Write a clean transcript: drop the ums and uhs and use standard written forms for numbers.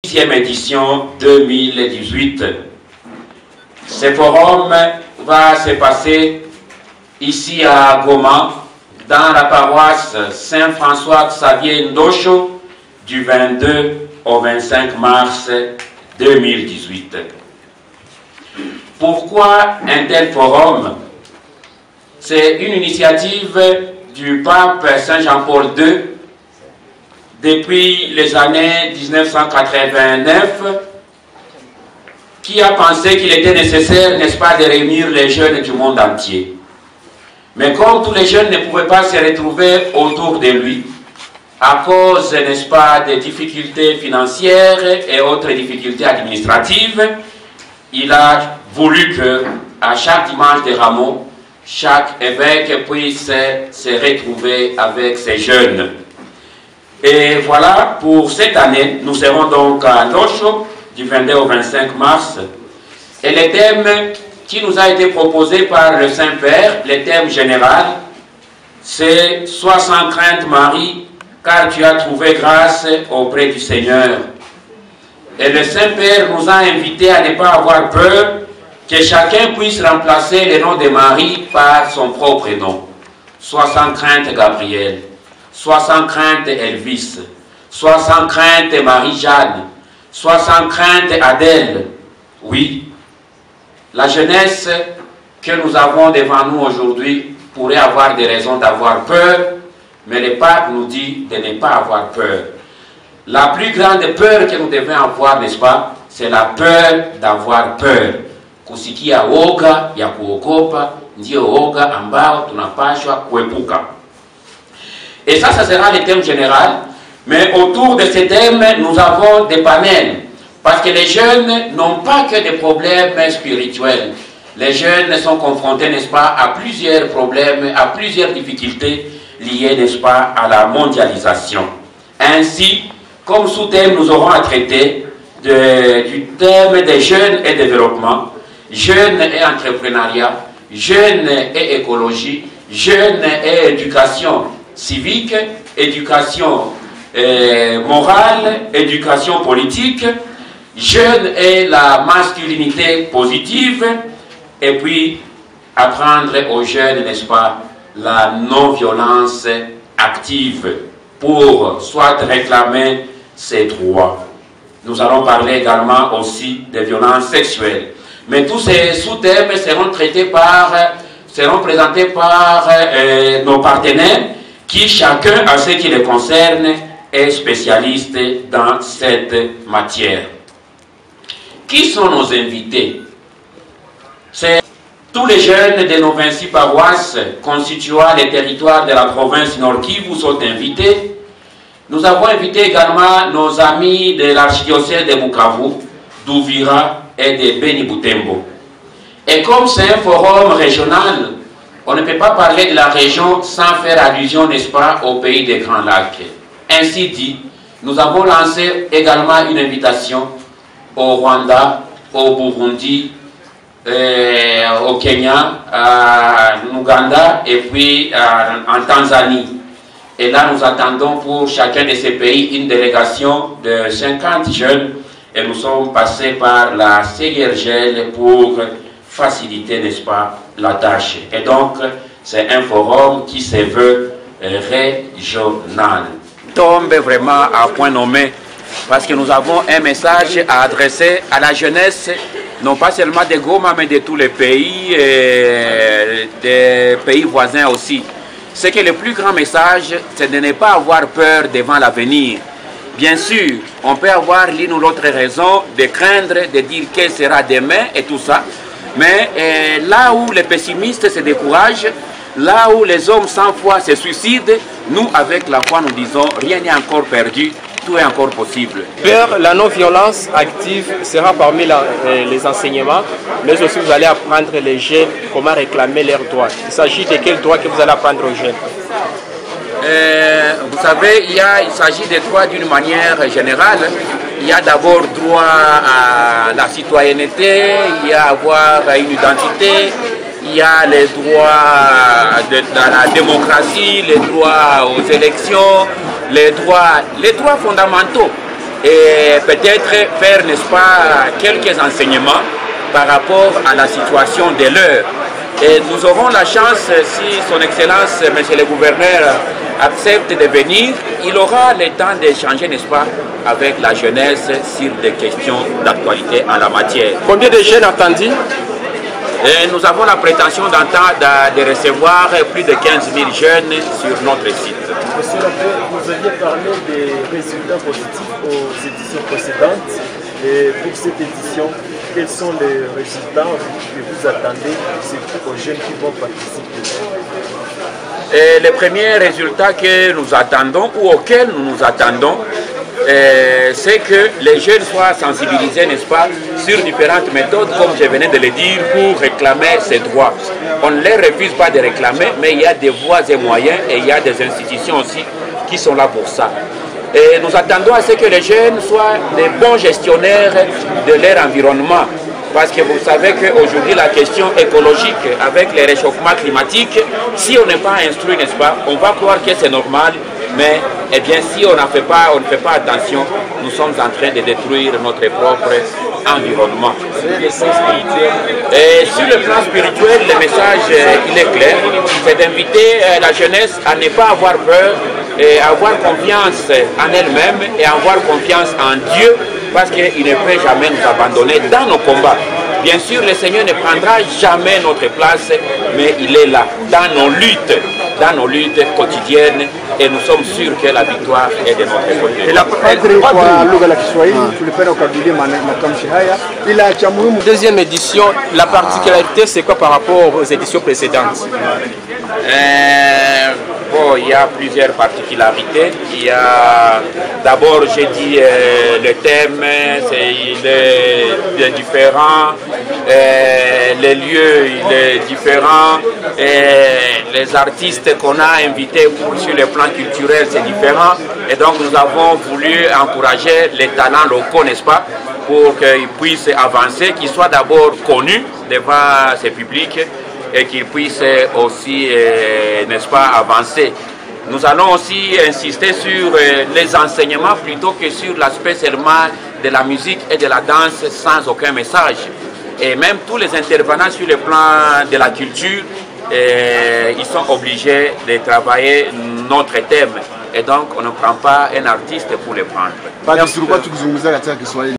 6e édition 2018. Ce forum va se passer ici à Goma, dans la paroisse Saint-François-Xavier Ndocho, du 22 au 25 mars 2018. Pourquoi un tel forum? C'est une initiative du pape Saint Jean-Paul II depuis les années 1989, qui a pensé qu'il était nécessaire, n'est-ce pas, de réunir les jeunes du monde entier. Mais comme tous les jeunes ne pouvaient pas se retrouver autour de lui, à cause, n'est-ce pas, des difficultés financières et autres difficultés administratives, il a voulu que, à chaque dimanche de Rameau, chaque évêque puisse se retrouver avec ces jeunes. Et voilà, pour cette année, nous serons donc à Ndocho, du 22 au 25 mars. Et le thème qui nous a été proposé par le Saint-Père, le thème général, c'est « Sois sans crainte, Marie, car tu as trouvé grâce auprès du Seigneur ». Et le Saint-Père nous a invités à ne pas avoir peur, que chacun puisse remplacer le nom de Marie par son propre nom. « Sois sans crainte, Gabriel ». Sois sans crainte Elvis, sois sans crainte Marie-Jeanne, sois sans crainte Adèle. Oui, la jeunesse que nous avons devant nous aujourd'hui pourrait avoir des raisons d'avoir peur, mais le pape nous dit de ne pas avoir peur. La plus grande peur que nous devons avoir, n'est-ce pas, c'est la peur d'avoir peur. Kusikia woga ya kuogopa ndio woga ambao tunapaswa kuepuka. Et ça sera le thème général. Mais autour de ce thème, nous avons des panels. Parce que les jeunes n'ont pas que des problèmes spirituels. Les jeunes sont confrontés, n'est-ce pas, à plusieurs problèmes, à plusieurs difficultés liées, n'est-ce pas, à la mondialisation. Ainsi, comme sous-thème, nous aurons à traiter du thème des jeunes et développement, jeunes et entrepreneuriat, jeunes et écologie, jeunes et éducation civique, éducation morale, éducation politique, jeunes et la masculinité positive, et puis apprendre aux jeunes, n'est-ce pas, la non-violence active pour soit réclamer ses droits. Nous allons parler également aussi des violences sexuelles. Mais tous ces sous-thèmes seront présentés par nos partenaires, qui chacun, à ce qui les concerne, est spécialiste dans cette matière. Qui sont nos invités? C'est tous les jeunes de nos 26 paroisses constituant les territoires de la province Nord Kivu sont invités. Nous avons invité également nos amis de l'archidiocèse de Bukavu, d'Uvira et de Beni Butembo. Et comme c'est un forum régional, on ne peut pas parler de la région sans faire allusion, n'est-ce pas, au pays des Grands Lacs. Ainsi dit, nous avons lancé également une invitation au Rwanda, au Burundi, au Kenya, en Ouganda et puis en Tanzanie. Et là, nous attendons pour chacun de ces pays une délégation de 50 jeunes et nous sommes passés par la CIRGL pour faciliter, n'est-ce pas, la tâche. Et donc, c'est un forum qui se veut régional. Tombe vraiment à point nommé, parce que nous avons un message à adresser à la jeunesse, non pas seulement de Goma, mais de tous les pays, et des pays voisins aussi. C'est que le plus grand message, c'est de ne pas avoir peur devant l'avenir. Bien sûr, on peut avoir l'une ou l'autre raison de craindre, de dire quel sera demain et tout ça. Mais là où les pessimistes se découragent, là où les hommes sans foi se suicident, nous, avec la foi, nous disons rien n'est encore perdu, tout est encore possible. La non-violence active sera parmi les enseignements, mais aussi vous allez apprendre les jeunes comment réclamer leurs droits. Il s'agit de quels droits que vous allez apprendre aux jeunes? Vous savez, il s'agit des droits d'une manière générale. Il y a d'abord droit à la citoyenneté, il y a avoir une identité, il y a les droits de la démocratie, les droits aux élections, les droits fondamentaux. et peut-être faire, n'est-ce pas, quelques enseignements par rapport à la situation de l'heure. Et nous aurons la chance, si son Excellence, Monsieur le Gouverneur, accepte de venir, il aura le temps d'échanger, n'est-ce pas, avec la jeunesse sur des questions d'actualité en la matière. Combien de jeunes attendus? Et nous avons la prétention de recevoir plus de 15 000 jeunes sur notre site. Monsieur l'abbé, vous aviez parlé des résultats positifs aux éditions précédentes. Et pour cette édition, quels sont les résultats que vous attendez, surtout aux jeunes qui vont participer? Et les premiers résultats que nous attendons ou auxquels nous nous attendons, c'est que les jeunes soient sensibilisés, n'est-ce pas, sur différentes méthodes, comme je venais de le dire, pour réclamer ces droits. On ne les refuse pas de réclamer, mais il y a des voies et moyens et il y a des institutions aussi qui sont là pour ça. Et nous attendons à ce que les jeunes soient des bons gestionnaires de leur environnement. Parce que vous savez qu'aujourd'hui, la question écologique, avec les réchauffements climatiques, si on n'est pas instruit, n'est-ce pas, on va croire que c'est normal, mais eh bien, si on ne fait pas attention, nous sommes en train de détruire notre propre environnement. Et sur le plan spirituel, le message il est clair, c'est d'inviter la jeunesse à ne pas avoir peur, et avoir confiance en elle-même et avoir confiance en Dieu, parce qu'il ne peut jamais nous abandonner dans nos combats. Bien sûr, le Seigneur ne prendra jamais notre place, mais il est là, dans nos luttes quotidiennes, et nous sommes sûrs que la victoire est de notre côté. Deuxième édition, la particularité c'est quoi par rapport aux éditions précédentes? Bon, il y a plusieurs particularités. Il y a d'abord, j'ai dit, le thème, il est différent, les lieux, il est différent, les artistes qu'on a invités sur le plan culturel, c'est différent. Et donc nous avons voulu encourager les talents locaux, n'est-ce pas, pour qu'ils puissent avancer, qu'ils soient d'abord connus devant ces publics, et qu'ils puissent aussi, n'est-ce pas, avancer. Nous allons aussi insister sur les enseignements plutôt que sur l'aspect seulement de la musique et de la danse sans aucun message. Et même tous les intervenants sur le plan de la culture, ils sont obligés de travailler notre thème. Et donc on ne prend pas un artiste pour le prendre.